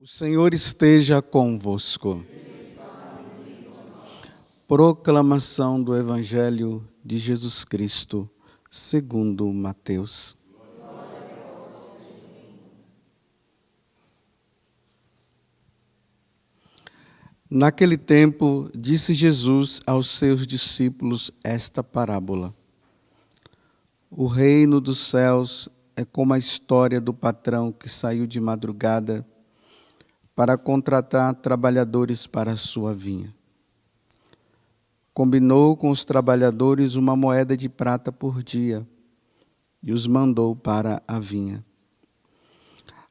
Senhor esteja convosco. Proclamação do Evangelho de Jesus Cristo, segundo Mateus. Naquele tempo, disse Jesus aos seus discípulos esta parábola: O reino dos céus é como a história do patrão que saiu de madrugada para contratar trabalhadores para a sua vinha. Combinou com os trabalhadores uma moeda de prata por dia e os mandou para a vinha.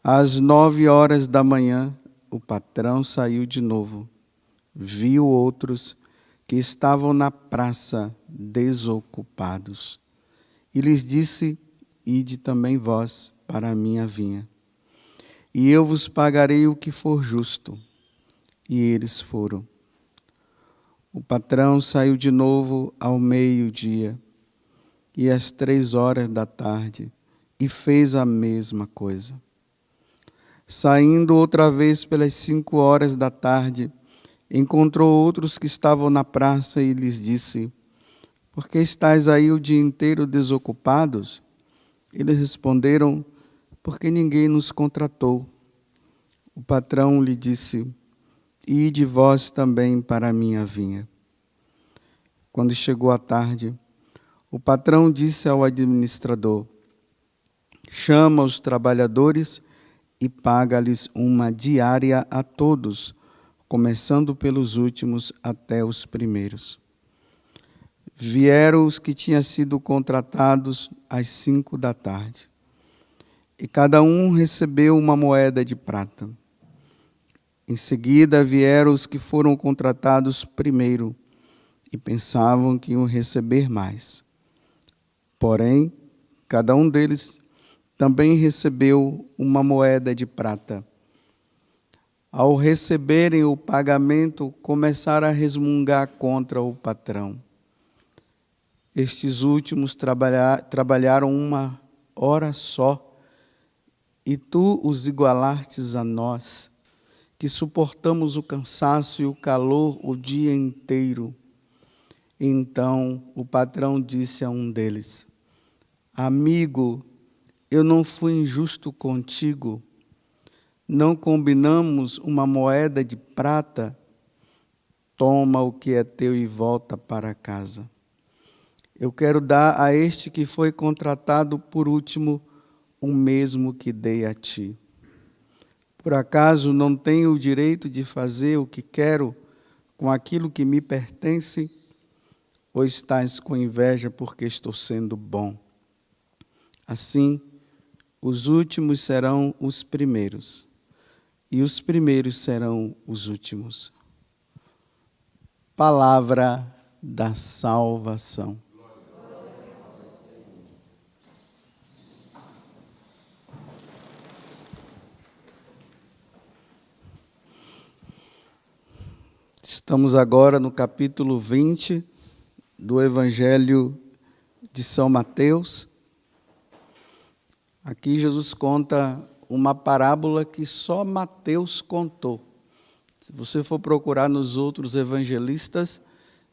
Às 9 horas da manhã, o patrão saiu de novo. Viu outros que estavam na praça desocupados e lhes disse: Ide também vós para a minha vinha, e eu vos pagarei o que for justo. E eles foram. O patrão saiu de novo ao meio-dia e às 3 horas da tarde e fez a mesma coisa. Saindo outra vez pelas 5 horas da tarde, encontrou outros que estavam na praça e lhes disse: Por que estáis aí o dia inteiro desocupados? Eles responderam: Porque ninguém nos contratou. O patrão lhe disse: Ide vós também para a minha vinha. Quando chegou a tarde, o patrão disse ao administrador: Chama os trabalhadores e paga-lhes uma diária a todos, começando pelos últimos até os primeiros. Vieram os que tinham sido contratados às 5 da tarde, e cada um recebeu uma moeda de prata. Em seguida vieram os que foram contratados primeiro e pensavam que iam receber mais. Porém, cada um deles também recebeu uma moeda de prata. Ao receberem o pagamento, começaram a resmungar contra o patrão. Estes últimos trabalharam 1 hora só, e tu os igualastes a nós, que suportamos o cansaço e o calor o dia inteiro. Então o patrão disse a um deles: Amigo, eu não fui injusto contigo. Não combinamos uma moeda de prata? Toma o que é teu e volta para casa. Eu quero dar a este que foi contratado por último o mesmo que dei a ti. Por acaso não tenho o direito de fazer o que quero com aquilo que me pertence? Ou estás com inveja porque estou sendo bom? Assim, os últimos serão os primeiros, e os primeiros serão os últimos. Palavra da salvação. Estamos agora no capítulo 20 do Evangelho de São Mateus. Aqui Jesus conta uma parábola que só Mateus contou. Se você for procurar nos outros evangelistas,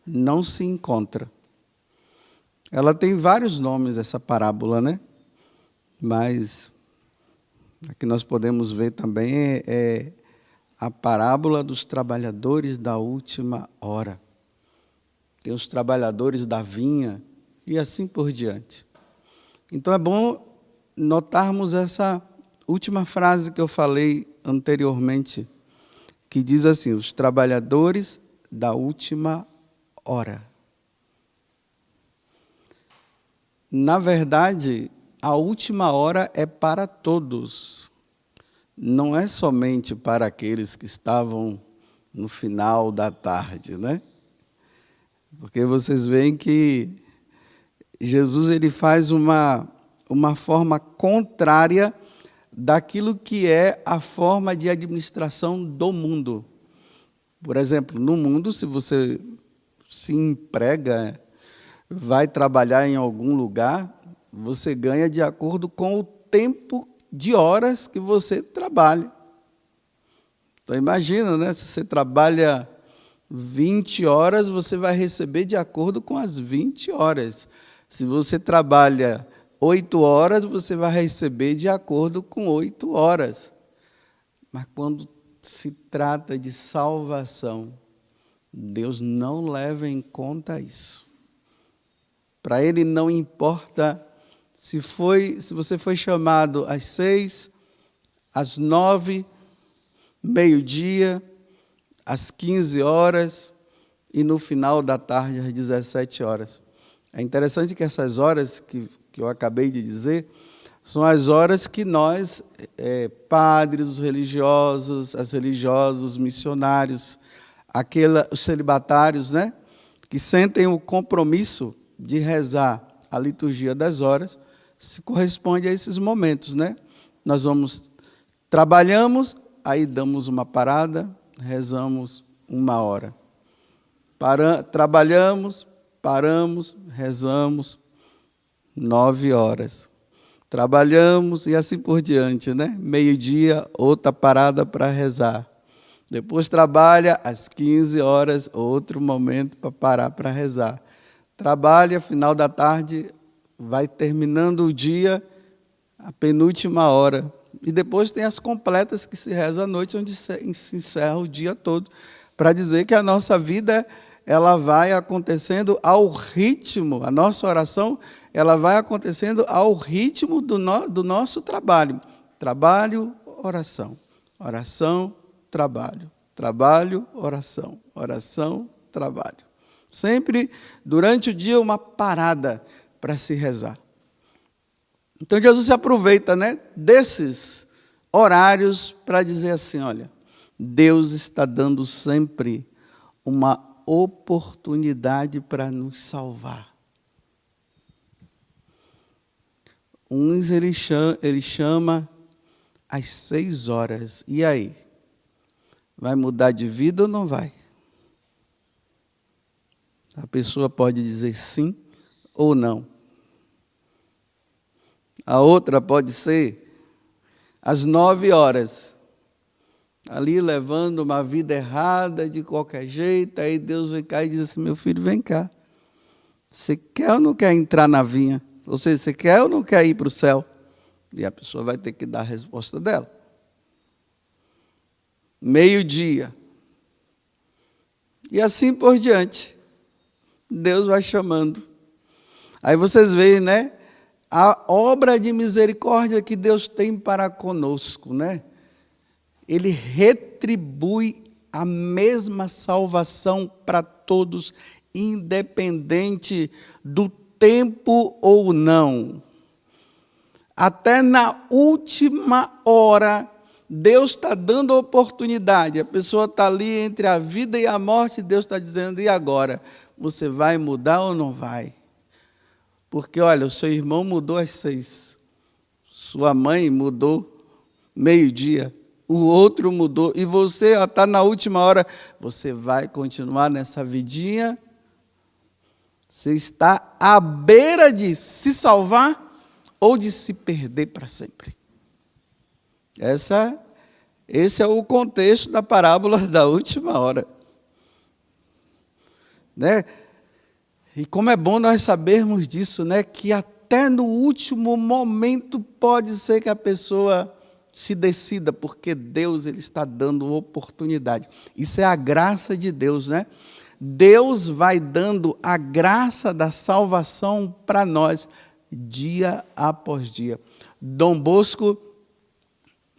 não se encontra. Ela tem vários nomes, essa parábola, né? Mas aqui nós podemos ver também é a parábola dos trabalhadores da última hora. Tem os trabalhadores da vinha e assim por diante. Então é bom notarmos essa última frase que eu falei anteriormente, que diz assim: os trabalhadores da última hora. Na verdade, a última hora é para todos. Não é somente para aqueles que estavam no final da tarde, né? Porque vocês veem que Jesus ele faz uma forma contrária daquilo que é a forma de administração do mundo. Por exemplo, no mundo, se você se emprega, vai trabalhar em algum lugar, você ganha de acordo com o tempo de horas que você trabalha. Então imagina, né? Se você trabalha 20 horas, você vai receber de acordo com as 20 horas. Se você trabalha 8 horas, você vai receber de acordo com 8 horas. Mas quando se trata de salvação, Deus não leva em conta isso. Para Ele não importa se você foi chamado às 6, às 9, meio-dia, às 15 horas e no final da tarde, às 17 horas. É interessante que essas horas que eu acabei de dizer são as horas que nós, padres, os religiosos, as religiosas, os missionários, os celibatários, né, que sentem o compromisso de rezar a liturgia das horas, se corresponde a esses momentos, né? Nós trabalhamos, aí damos uma parada, rezamos 1 hora. Trabalhamos, paramos, rezamos 9 horas. Trabalhamos e assim por diante, né? Meio-dia, outra parada para rezar. Depois trabalha às 15 horas, outro momento para parar para rezar. Trabalha, final da tarde, vai terminando o dia, a penúltima hora. E depois tem as completas que se reza à noite, onde se encerra o dia todo, para dizer que a nossa vida ela vai acontecendo ao ritmo, a nossa oração ela vai acontecendo ao ritmo do nosso trabalho. Trabalho, oração. Oração, trabalho. Trabalho, oração. Oração, trabalho. Sempre, durante o dia, uma parada para se rezar. Então, Jesus se aproveita, né, desses horários para dizer assim, olha, Deus está dando sempre uma oportunidade para nos salvar. Uns ele chama às 6 horas. E aí? Vai mudar de vida ou não vai? A pessoa pode dizer sim ou não. A outra pode ser às 9 horas. Ali levando uma vida errada de qualquer jeito, aí Deus vem cá e diz assim, meu filho, vem cá. Você quer ou não quer entrar na vinha? Ou seja, você quer ou não quer ir para o céu? E a pessoa vai ter que dar a resposta dela. Meio-dia. E assim por diante. Deus vai chamando. Aí vocês veem, né? A obra de misericórdia que Deus tem para conosco, né? Ele retribui a mesma salvação para todos, independente do tempo ou não. Até na última hora, Deus está dando oportunidade. A pessoa está ali entre a vida e a morte, Deus está dizendo, e agora? Você vai mudar ou não vai? Porque, olha, o seu irmão mudou às 6. Sua mãe mudou meio-dia. O outro mudou. E você está na última hora. Você vai continuar nessa vidinha? Você está à beira de se salvar ou de se perder para sempre? Esse é o contexto da parábola da última hora. Né? E como é bom nós sabermos disso, né? Que até no último momento pode ser que a pessoa se decida, porque Deus ele está dando oportunidade. Isso é a graça de Deus, né? Deus vai dando a graça da salvação para nós, dia após dia. Dom Bosco,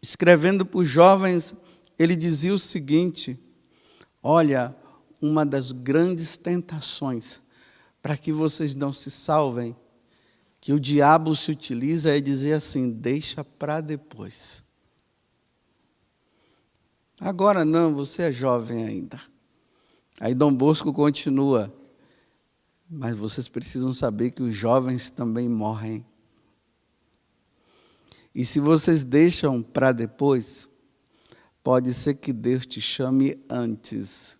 escrevendo para os jovens, ele dizia o seguinte, olha, uma das grandes tentações para que vocês não se salvem, que o diabo se utiliza é dizer assim, deixa para depois. Agora não, você é jovem ainda. Aí Dom Bosco continua, mas vocês precisam saber que os jovens também morrem. E se vocês deixam para depois, pode ser que Deus te chame antes.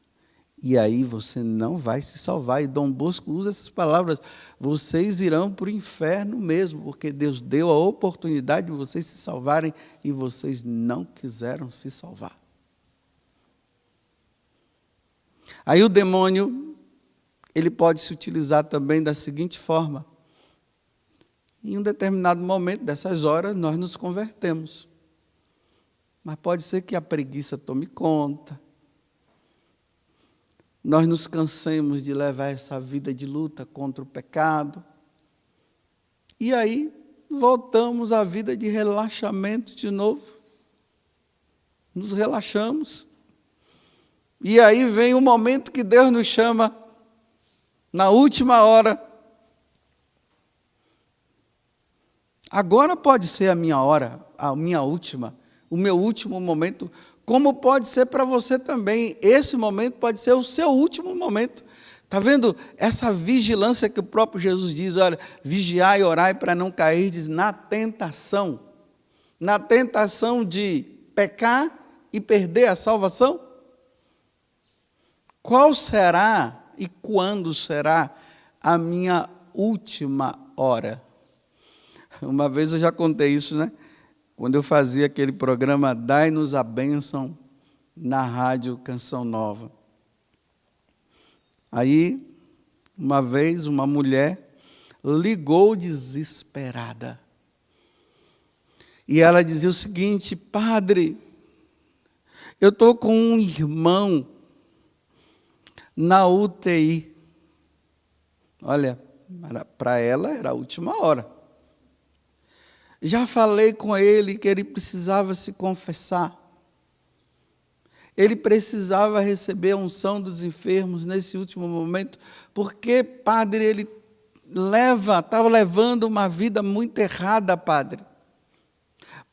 E aí você não vai se salvar. E Dom Bosco usa essas palavras. Vocês irão para o inferno mesmo, porque Deus deu a oportunidade de vocês se salvarem e vocês não quiseram se salvar. Aí o demônio, ele pode se utilizar também da seguinte forma. Em um determinado momento dessas horas, nós nos convertemos. Mas pode ser que a preguiça tome conta. Nós nos cansemos de levar essa vida de luta contra o pecado. E aí, voltamos à vida de relaxamento de novo. Nos relaxamos. E aí vem o momento que Deus nos chama, na última hora. Agora pode ser a minha hora, a minha última, o meu último momento, como pode ser para você também. Esse momento pode ser o seu último momento. Está vendo essa vigilância que o próprio Jesus diz? Olha, vigiai e orai para não cairdes na tentação. Na tentação de pecar e perder a salvação? Qual será e quando será a minha última hora? Uma vez eu já contei isso, né? Quando eu fazia aquele programa Dai-nos a Bênção na rádio Canção Nova. Aí, uma vez, uma mulher ligou desesperada. E ela dizia o seguinte: padre, eu estou com um irmão na UTI. Olha, para ela era a última hora. Já falei com ele que ele precisava se confessar. Ele precisava receber a unção dos enfermos nesse último momento, porque, padre, ele estava levando uma vida muito errada, padre.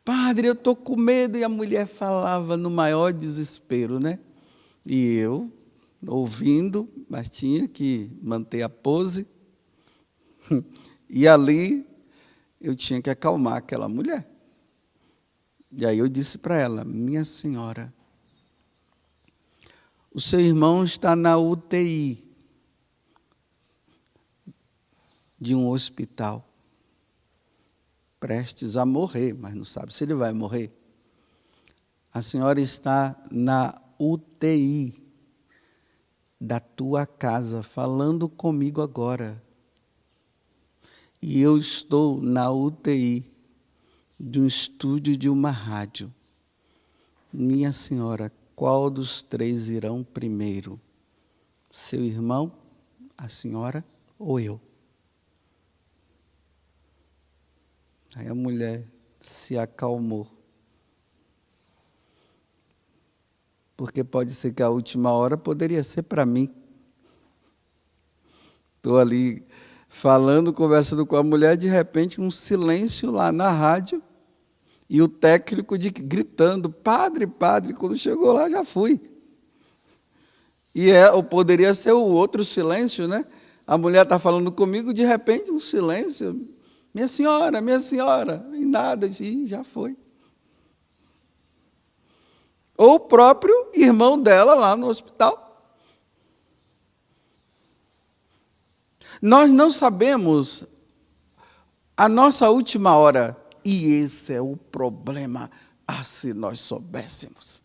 Padre, eu estou com medo. E a mulher falava no maior desespero, né? E eu, ouvindo, mas tinha que manter a pose. E ali eu tinha que acalmar aquela mulher. E aí eu disse para ela: minha senhora, o seu irmão está na UTI de um hospital, prestes a morrer, mas não sabe se ele vai morrer. A senhora está na UTI da tua casa, falando comigo agora. E eu estou na UTI de um estúdio de uma rádio. Minha senhora, qual dos três irão primeiro? Seu irmão, a senhora ou eu? Aí a mulher se acalmou. Porque pode ser que a última hora poderia ser para mim. Estou ali falando, conversando com a mulher, de repente um silêncio lá na rádio, e o técnico gritando: padre, padre. Quando chegou lá, já fui. Ou poderia ser o outro silêncio, né? A mulher está falando comigo, de repente um silêncio: minha senhora, e nada, e já foi. Ou o próprio irmão dela lá no hospital. Nós não sabemos a nossa última hora, e esse é o problema. Se nós soubéssemos.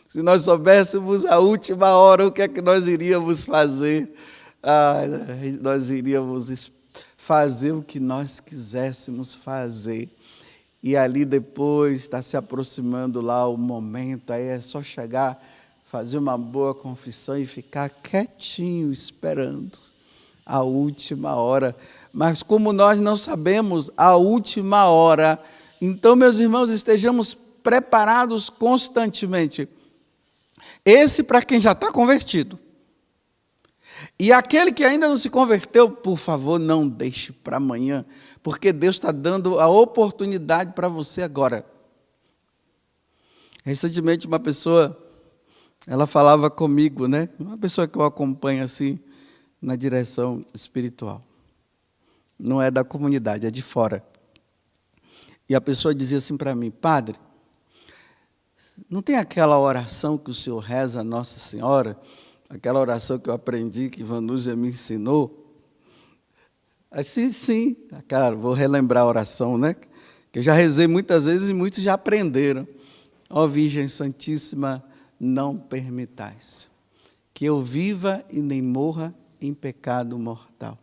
Se nós soubéssemos a última hora, o que é que nós iríamos fazer? Nós iríamos fazer o que nós quiséssemos fazer. E ali depois está se aproximando lá o momento, aí é só chegar, fazer uma boa confissão e ficar quietinho, esperando a última hora. Mas como nós não sabemos a última hora, então, meus irmãos, estejamos preparados constantemente. Esse para quem já está convertido. E aquele que ainda não se converteu, por favor, não deixe para amanhã, porque Deus está dando a oportunidade para você agora. Recentemente, uma pessoa, ela falava comigo, né? Uma pessoa que eu acompanho assim, na direção espiritual. Não é da comunidade, é de fora. E a pessoa dizia assim para mim: padre, não tem aquela oração que o senhor reza a Nossa Senhora? Aquela oração que eu aprendi, que Vanúzia me ensinou? Assim, sim. Cara, vou relembrar a oração, né? Que eu já rezei muitas vezes e muitos já aprenderam. Ó Virgem Santíssima, não permitais que eu viva e nem morra em pecado mortal.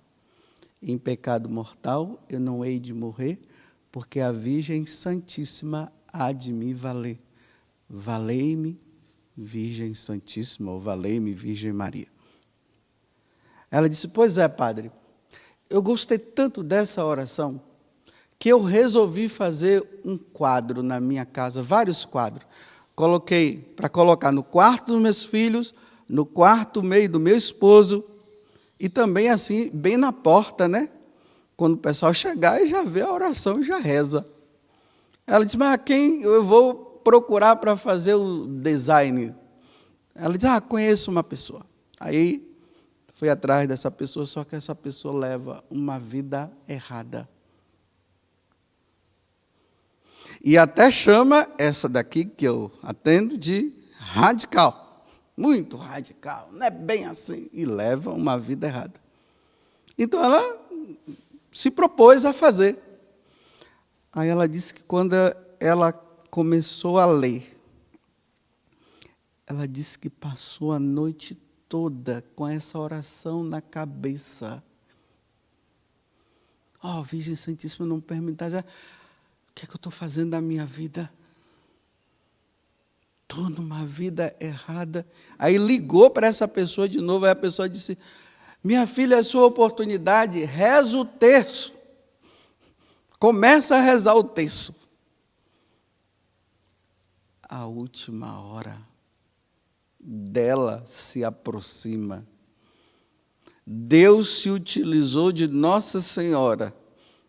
Em pecado mortal eu não hei de morrer, porque a Virgem Santíssima há de me valer. Valei-me, Virgem Santíssima, ou valei-me, Virgem Maria. Ela disse, pois é, padre, eu gostei tanto dessa oração, que eu resolvi fazer um quadro na minha casa, vários quadros. Coloquei para colocar no quarto dos meus filhos, no quarto meio do meu esposo, e também assim, bem na porta, né? Quando o pessoal chegar e já vê a oração e já reza. Ela disse, mas quem eu vou procurar para fazer o design? Ela disse, conheço uma pessoa. Aí, fui atrás dessa pessoa, só que essa pessoa leva uma vida errada. E até chama essa daqui que eu atendo de radical. Muito radical, não é bem assim. E leva uma vida errada. Então ela se propôs a fazer. Aí ela disse que quando ela começou a ler, ela disse que passou a noite toda com essa oração na cabeça. Virgem Santíssima, não permita já. O que é que eu estou fazendo da minha vida? Estou numa vida errada. Aí ligou para essa pessoa de novo, aí a pessoa disse, minha filha, é a sua oportunidade, reza o terço. Começa a rezar o terço. A última hora dela se aproxima. Deus se utilizou de Nossa Senhora,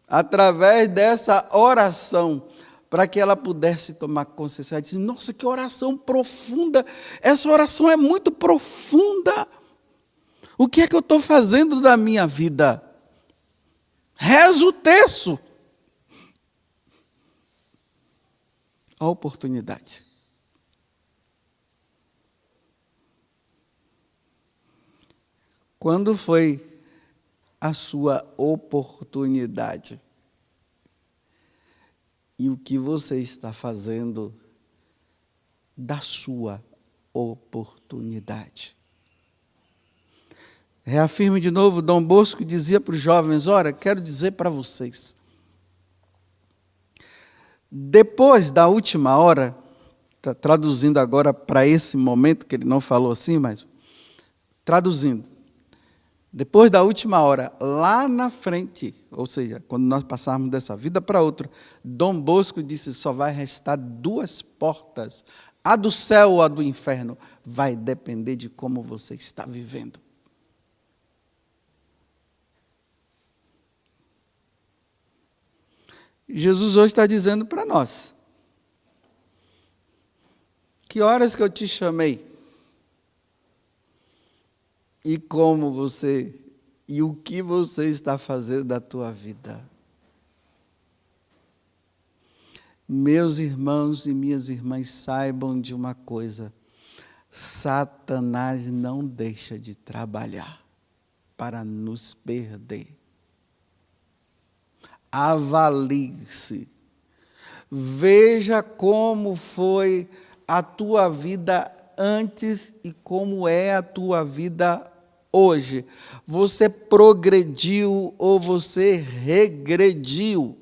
através dessa oração, para que ela pudesse tomar consciência. Ela disse, nossa, que oração profunda, essa oração é muito profunda. O que é que eu estou fazendo da minha vida? Rezo o terço. A oportunidade. Quando foi a sua oportunidade? E o que você está fazendo da sua oportunidade? Reafirmo de novo, Dom Bosco dizia para os jovens, olha, quero dizer para vocês, depois da última hora, traduzindo agora para esse momento, que ele não falou assim, mas traduzindo, depois da última hora, lá na frente, ou seja, quando nós passarmos dessa vida para outra, Dom Bosco disse, só vai restar duas portas, a do céu ou a do inferno, vai depender de como você está vivendo. Jesus hoje está dizendo para nós, que horas que eu te chamei? E como você, e o que você está fazendo da tua vida? Meus irmãos e minhas irmãs, saibam de uma coisa, Satanás não deixa de trabalhar para nos perder. Avalie-se, veja como foi a tua vida antes e como é a tua vida hoje. Você progrediu ou você regrediu?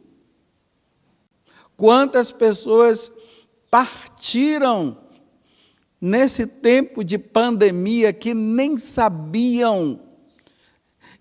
Quantas pessoas partiram nesse tempo de pandemia que nem sabiam?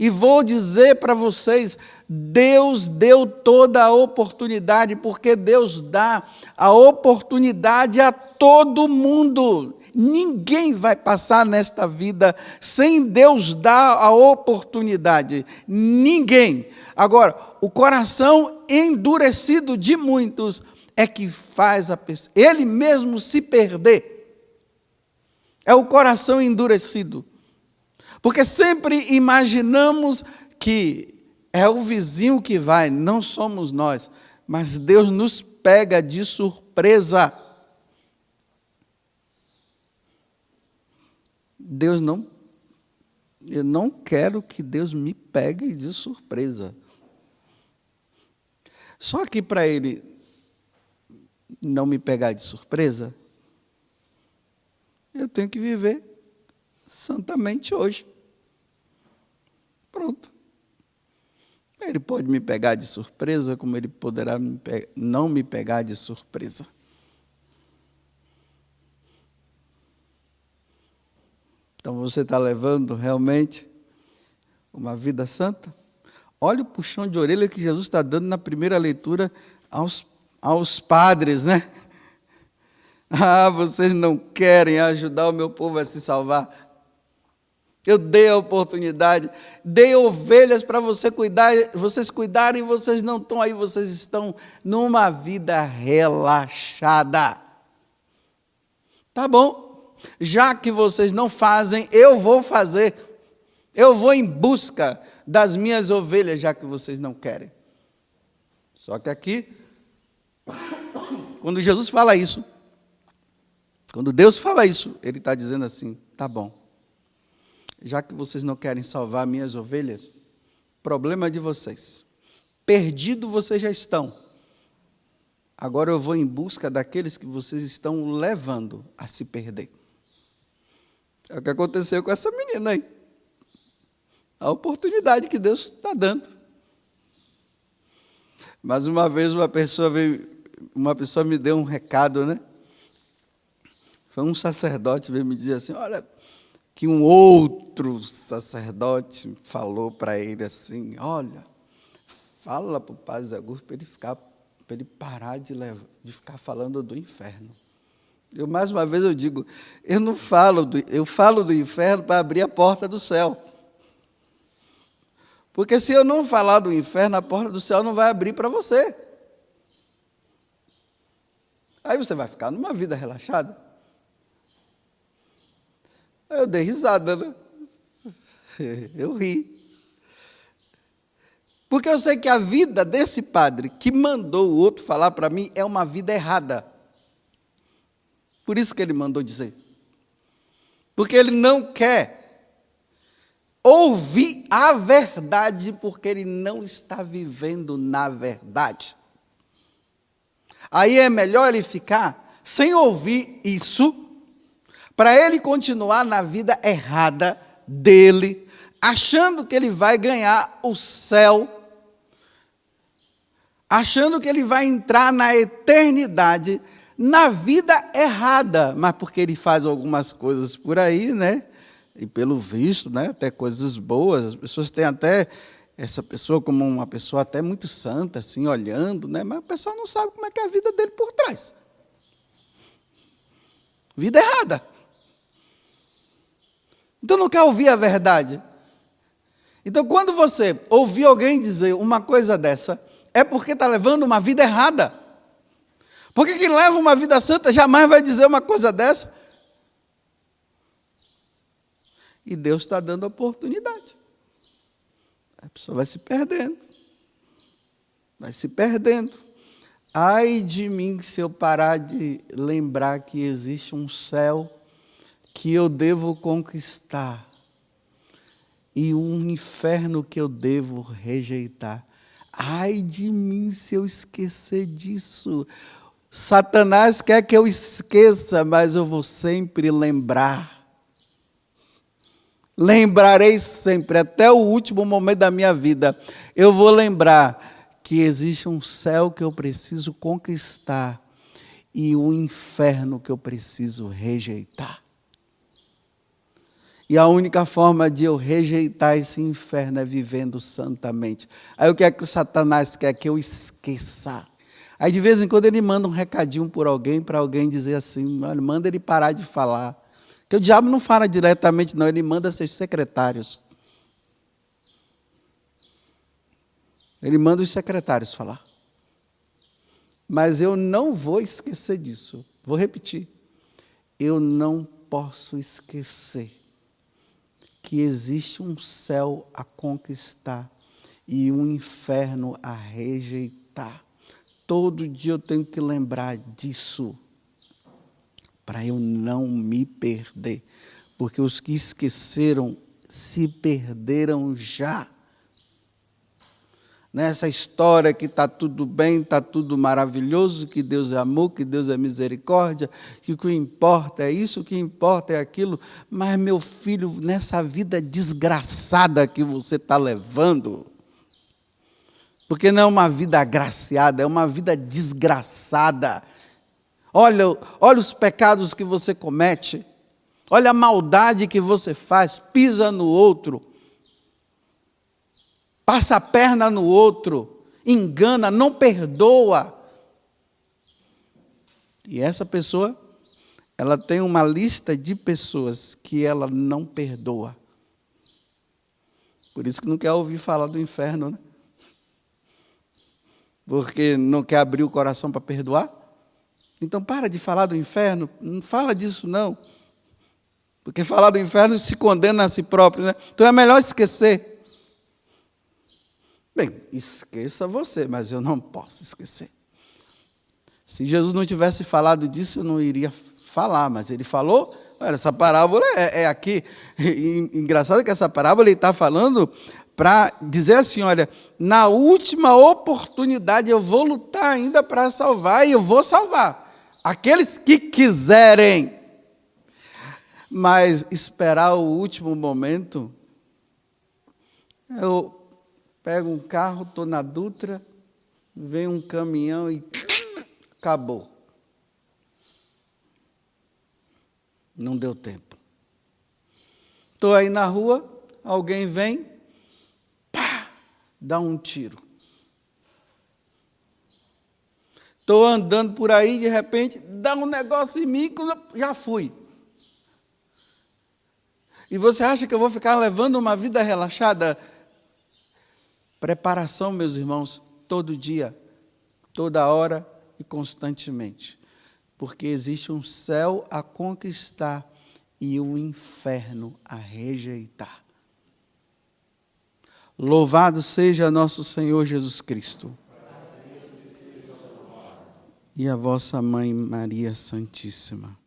E vou dizer para vocês, Deus deu toda a oportunidade, porque Deus dá a oportunidade a todo mundo. Ninguém vai passar nesta vida sem Deus dar a oportunidade. Ninguém. Agora, o coração endurecido de muitos é que faz a pessoa, ele mesmo se perder. É o coração endurecido. Porque sempre imaginamos que é o vizinho que vai, não somos nós. Mas Deus nos pega de surpresa. Eu não quero que Deus me pegue de surpresa. Só que para Ele não me pegar de surpresa, eu tenho que viver santamente hoje. Pronto. Ele pode me pegar de surpresa, como ele poderá não me pegar de surpresa. Então você está levando realmente uma vida santa? Olha o puxão de orelha que Jesus está dando na primeira leitura aos padres, né? Ah, vocês não querem ajudar o meu povo a se salvar. Eu dei a oportunidade, dei ovelhas para vocês cuidarem, vocês não estão aí, vocês estão numa vida relaxada. Tá bom, já que vocês não fazem, eu vou fazer. Eu vou em busca das minhas ovelhas, já que vocês não querem. Só que aqui, quando Jesus fala isso, quando Deus fala isso, Ele está dizendo assim, tá bom. Já que vocês não querem salvar minhas ovelhas, problema de vocês. Perdido vocês já estão. Agora eu vou em busca daqueles que vocês estão levando a se perder. É o que aconteceu com essa menina aí. A oportunidade que Deus está dando. Mas uma vez uma pessoa me deu um recado, né? Foi um sacerdote veio me dizer assim, olha, que um outro sacerdote falou para ele assim, olha, fala para o padre Zé Augusto para ele parar de ficar falando do inferno. Mais uma vez eu digo, eu falo do inferno para abrir a porta do céu. Porque se eu não falar do inferno, a porta do céu não vai abrir para você. Aí você vai ficar numa vida relaxada. Eu dei risada, né? Eu ri. Porque eu sei que a vida desse padre que mandou o outro falar para mim é uma vida errada. Por isso que ele mandou dizer. Porque ele não quer ouvir a verdade, porque ele não está vivendo na verdade. Aí é melhor ele ficar sem ouvir isso, para ele continuar na vida errada dele, achando que ele vai ganhar o céu, achando que ele vai entrar na eternidade, na vida errada, mas porque ele faz algumas coisas por aí, né? E pelo visto, né? Até coisas boas, as pessoas têm até essa pessoa como uma pessoa até muito santa, assim, olhando, né? Mas o pessoal não sabe como é que é a vida dele por trás. Vida errada. Então não quer ouvir a verdade. Então quando você ouvir alguém dizer uma coisa dessa, é porque está levando uma vida errada. Porque quem leva uma vida santa jamais vai dizer uma coisa dessa. E Deus está dando oportunidade. A pessoa vai se perdendo. Vai se perdendo. Ai de mim se eu parar de lembrar que existe um céu que eu devo conquistar e um inferno que eu devo rejeitar. Ai de mim se eu esquecer disso. Satanás quer que eu esqueça, mas eu vou sempre lembrar. Lembrarei sempre, até o último momento da minha vida, eu vou lembrar que existe um céu que eu preciso conquistar e um inferno que eu preciso rejeitar. E a única forma de eu rejeitar esse inferno é vivendo santamente. Aí o que é que o Satanás quer? Que eu esqueça. Aí de vez em quando ele manda um recadinho por alguém, para alguém dizer assim, olha, manda ele parar de falar. Porque o diabo não fala diretamente não, ele manda seus secretários. Ele manda os secretários falar. Mas eu não vou esquecer disso. Vou repetir. Eu não posso esquecer que existe um céu a conquistar e um inferno a rejeitar. Todo dia eu tenho que lembrar disso, para eu não me perder. Porque os que esqueceram se perderam já. Nessa história que está tudo bem, está tudo maravilhoso, que Deus é amor, que Deus é misericórdia, que o que importa é isso, o que importa é aquilo. Mas, meu filho, nessa vida desgraçada que você está levando, porque não é uma vida agraciada, é uma vida desgraçada. Olha os pecados que você comete, olha a maldade que você faz, pisa no outro, passa a perna no outro, engana, não perdoa. E essa pessoa, ela tem uma lista de pessoas que ela não perdoa. Por isso que não quer ouvir falar do inferno, né? Porque não quer abrir o coração para perdoar. Então para de falar do inferno, não fala disso não. Porque falar do inferno se condena a si próprio, né? Então é melhor esquecer. Bem, esqueça você, mas eu não posso esquecer. Se Jesus não tivesse falado disso, eu não iria falar, mas ele falou. Olha, essa parábola é aqui. Engraçado que essa parábola ele está falando para dizer assim, olha, na última oportunidade eu vou lutar ainda para salvar e eu vou salvar aqueles que quiserem. Mas esperar o último momento, eu pego um carro, estou na Dutra, vem um caminhão e acabou. Não deu tempo. Estou aí na rua, alguém vem, pá, dá um tiro. Estou andando por aí, de repente, dá um negócio em mim, já fui. E você acha que eu vou ficar levando uma vida relaxada? Preparação, meus irmãos, todo dia, toda hora e constantemente. Porque existe um céu a conquistar e um inferno a rejeitar. Louvado seja nosso Senhor Jesus Cristo. E a vossa Mãe Maria Santíssima.